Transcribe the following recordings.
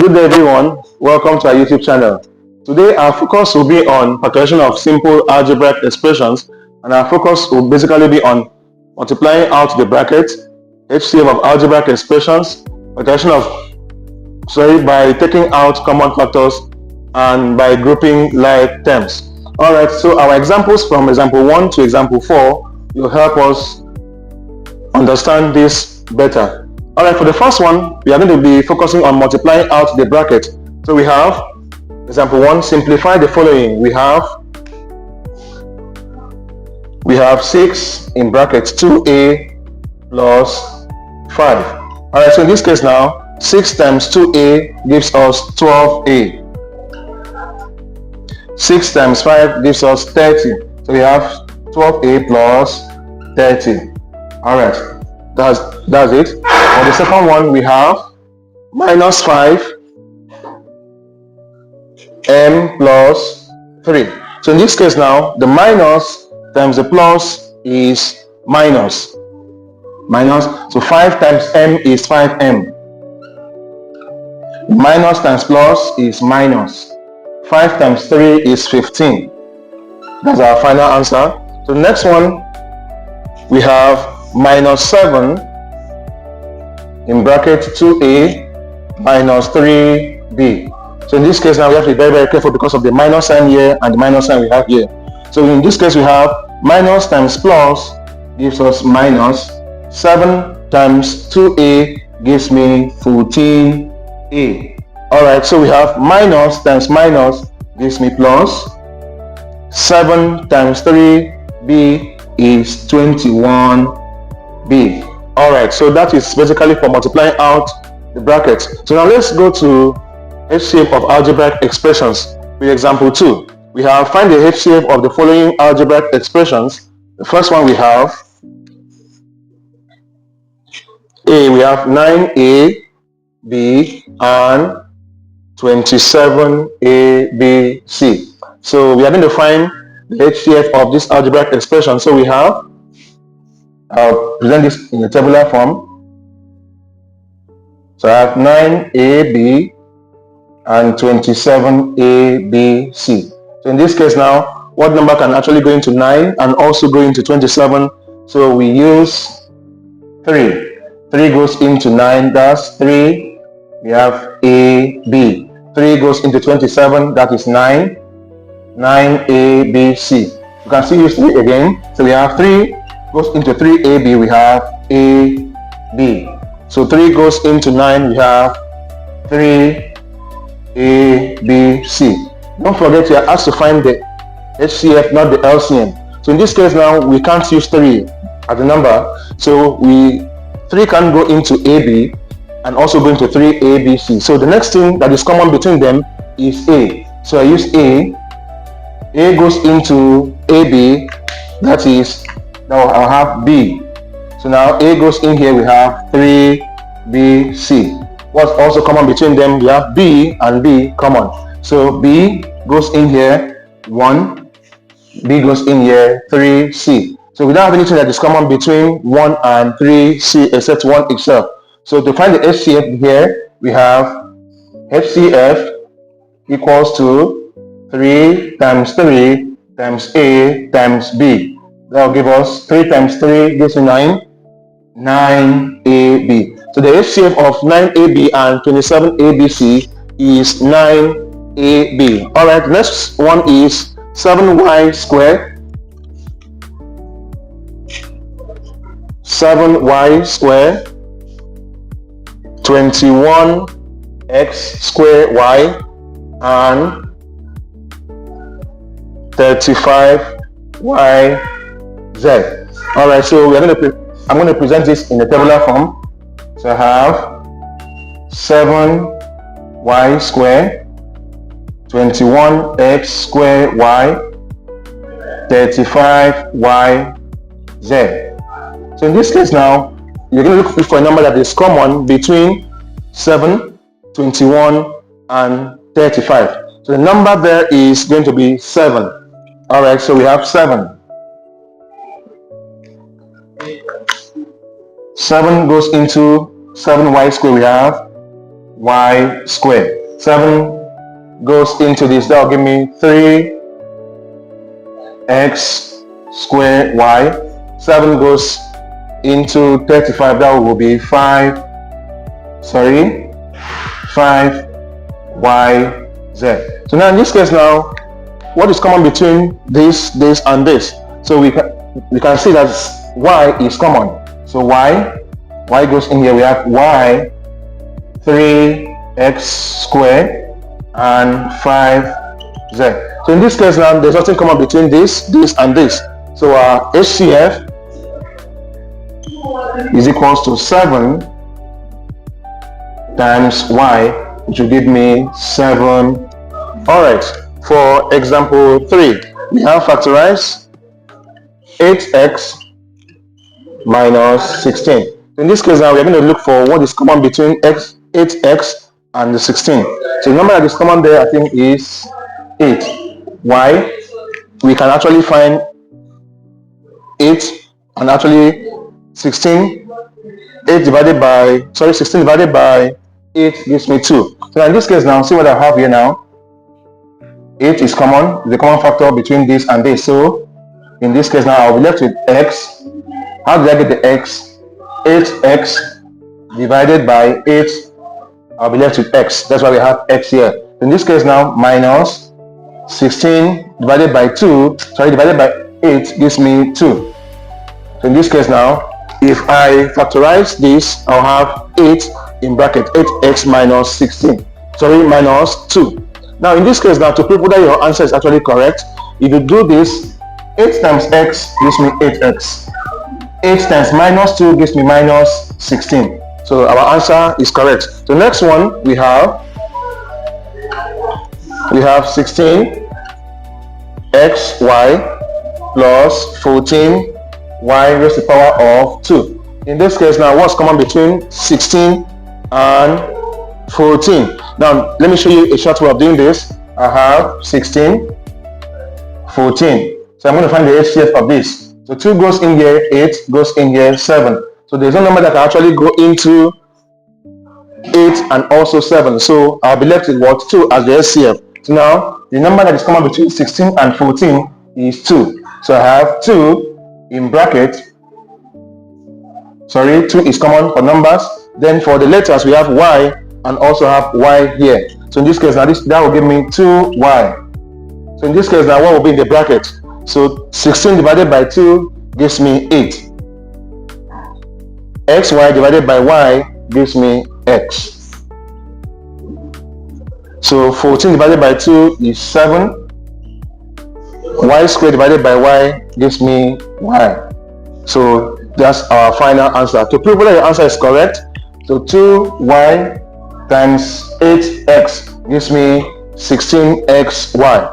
Good day everyone, welcome to our YouTube channel. Today our focus will be on factorization of simple algebraic expressions, and our focus will basically be on multiplying out the bracket, HCF of algebraic expressions, factorization by taking out common factors and by grouping like terms. Alright, so our examples from example 1 to example 4 will help us understand this better. Alright, for the first one, we are going to be focusing on multiplying out the bracket. So we have example 1, simplify the following. We have 6 in brackets 2a plus 5. Alright, so in this case now, 6 times 2a gives us 12a. 6 times 5 gives us 30. So we have 12a plus 30. Alright, that's it. For the second one, we have minus 5m plus 3. So in this case now, the minus times the plus is minus. So 5 times m is 5m. Minus times plus is minus. 5 times 3 is 15. That's our final answer. So the next one, we have minus 7 in bracket 2a minus 3b. So in this case now we have to be very, very careful because of the minus sign here and the minus sign we have here. So in this case we have minus times plus gives us minus. 7 times 2a gives me 14a. Alright, so we have minus times minus gives me plus. 7 times 3b is 21b. Alright, so that is basically for multiplying out the brackets. So now let's go to HCF of algebraic expressions with example 2. We have find the HCF of the following algebraic expressions. The first one we have A, we have 9a, b, and 27a, b, c. So we are going to find the HCF of this algebraic expression. So we have, I'll present this in a tabular form. So I have 9ab and 27abc. So in this case now, what number can actually go into 9 and also go into 27? So we use 3. 3 goes into 9, that's 3. We have ab. 3 goes into 27, that is 9. 9abc. You can see use 3 again. So we have 3 goes into 3ab, we have ab. So 3 goes into 9, we have 3abc. Don't forget you are asked to find the HCF, not the LCM. So in this case now, we can't use 3 as a number. So 3 can go into ab and also go into 3abc. So the next thing that is common between them is a. So I use a. A goes into ab, that is, now I'll have b. So now a goes in here, we have 3bc. What's also common between them? We have b and b common. So b goes in here 1, b goes in here 3c. So we don't have anything that is common between 1 and 3c except 1 itself. So to find the HCF here, we have HCF equals to 3 times 3 times a times b. That will give us 3 times 3 gives me 9. 9ab. So the HCF of 9ab and 27abc is 9ab. Alright, next one is 7y squared. 7y squared, 21x squared y, and 35yz. Alright, so I'm going to present this in a tabular form. So I have 7y squared, 21x squared y, 35yz. So in this case now, you're going to look for a number that is common between 7, 21, and 35. So the number there is going to be 7. Alright, so we have 7. 7 goes into 7y squared, we have y squared. 7 goes into this, that will give me 3x squared y. 7 goes into 35, that will be 5 5yz. So now in this case now, what is common between this, and this? So we can see that y is common. So y goes in here. We have y 3x squared and 5z. So in this case now, there's nothing common between this, and this. So our HCF is equals to 7 times y, which will give me 7. All right. For example 3, we have factorize 8x minus 16. In this case now, we are going to look for what is common between 8x and the 16. So the number that is common there, I think, is 8. Why? We can actually find 8 and actually 16. 16 divided by 8 gives me 2. So in this case now, see what I have here now. 8 is common, the common factor between this and this. So in this case now, I'll be left with x. How did I get the x? 8x divided by 8, I'll be left with x. That's why we have x here. In this case now, minus 16 divided by 8 gives me 2. So in this case now, if I factorize this, I'll have 8 in bracket 8x minus 16. Minus 2. Now in this case now, to prove whether your answer is actually correct, if you do this, 8 times x gives me 8x. 8 times minus 2 gives me minus 16. So our answer is correct. The next one we have 16xy plus 14y raised to the power of 2. In this case now, what's common between 16 and 14? Now let me show you a short way of doing this. I have 16, 14. So I'm going to find the HCF of this. So 2 goes in here, 8 goes in here, 7. So there's no number that can actually go into 8 and also 7. So I'll be left with what? 2 as the HCF. So now the number that is common between 16 and 14 is 2. So I have 2 in bracket. 2 is common for numbers. Then for the letters, we have y and also have y here. So in this case now, that will give me 2y. So in this case now, what will be in the bracket? So 16 divided by 2 gives me 8. xy divided by y gives me x. So 14 divided by 2 is 7. Y squared divided by y gives me y. So that's our final answer. To prove whether your answer is correct, so 2y times 8x gives me 16xy.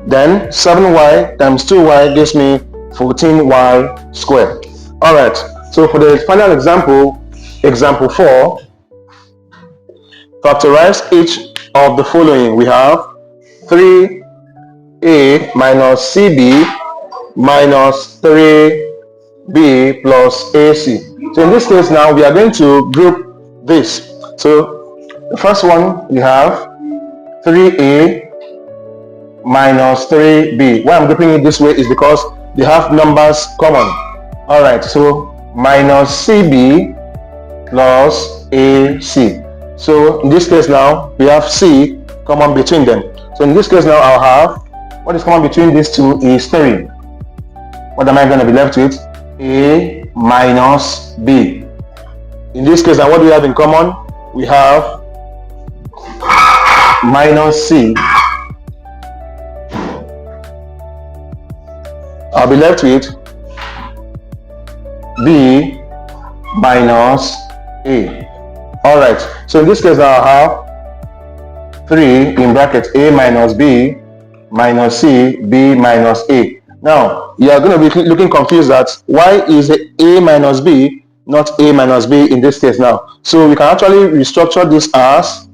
Then 7y times 2y gives me 14y squared. Alright, so for the final example, example 4, factorize each of the following. We have 3a minus cb minus 3b plus ac. So in this case now, we are going to group this. So the first one, we have 3a minus 3b. Why I'm grouping it this way is because they have numbers common. Alright, so minus cb plus ac. So in this case now, we have c common between them. So in this case now, I'll have, what is common between these two is 3. What am I going to be left with? A minus b. In this case now, what do we have in common? We have minus c. I'll be left with b minus a. Alright, so in this case I'll have 3 in bracket a minus b minus c, b minus a. Now you are going to be looking confused that why is a minus b not a minus b in this case now. So we can actually restructure this as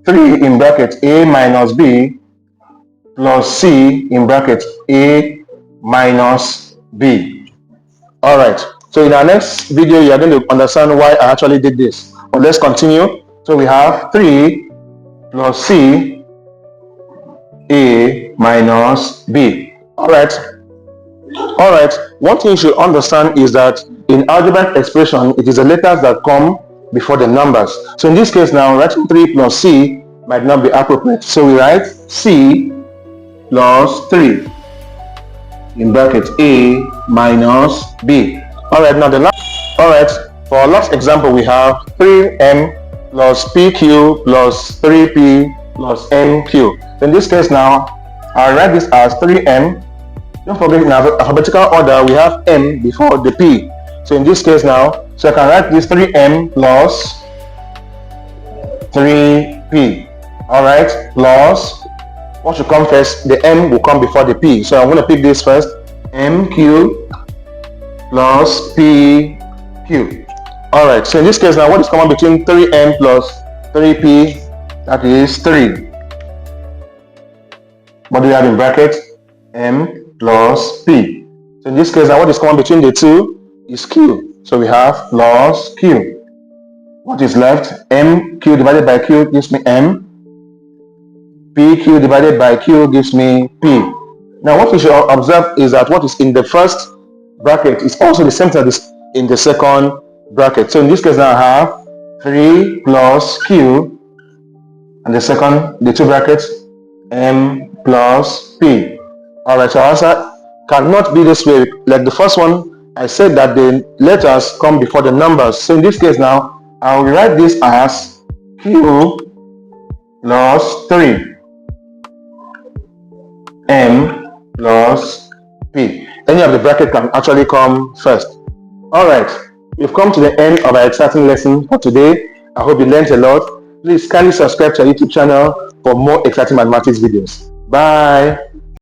3 in bracket a minus b plus c in bracket a minus b. Alright, so in our next video you are going to understand why I actually did this. But let's continue. So we have 3 plus C A minus B. Alright. One thing you should understand is that in algebraic expression, it is the letters that come before the numbers. So in this case now, writing 3 plus C might not be appropriate. So we write C plus 3 in bracket A minus B. Alright, now the last, for our last example, we have 3M plus PQ plus 3P plus MQ. So in this case now, I'll write this as 3M. Don't forget, in alphabetical order, we have M before the P. So in this case now, so I can write this 3M plus 3P. Alright, plus, what should come first? The M will come before the P. So I'm going to pick this first. MQ plus PQ. Alright, so in this case now, what is common between 3M plus 3P? That is 3. What do we have in brackets? M plus P. So in this case now, what is common between the two is Q. So we have plus Q. What is left? MQ divided by Q gives me M. PQ divided by Q gives me P. Now what you should observe is that what is in the first bracket is also the same thing as in the second bracket. So in this case now I have 3 plus Q, and the two brackets, M plus P. Alright, so our answer cannot be this way. Like the first one, I said that the letters come before the numbers. So in this case now, I will write this as Q plus 3 M plus P. Any of the bracket can actually come first. Alright, we've come to the end of our exciting lesson for today. I hope you learned a lot. Please kindly subscribe to our YouTube channel for more exciting mathematics videos. Bye.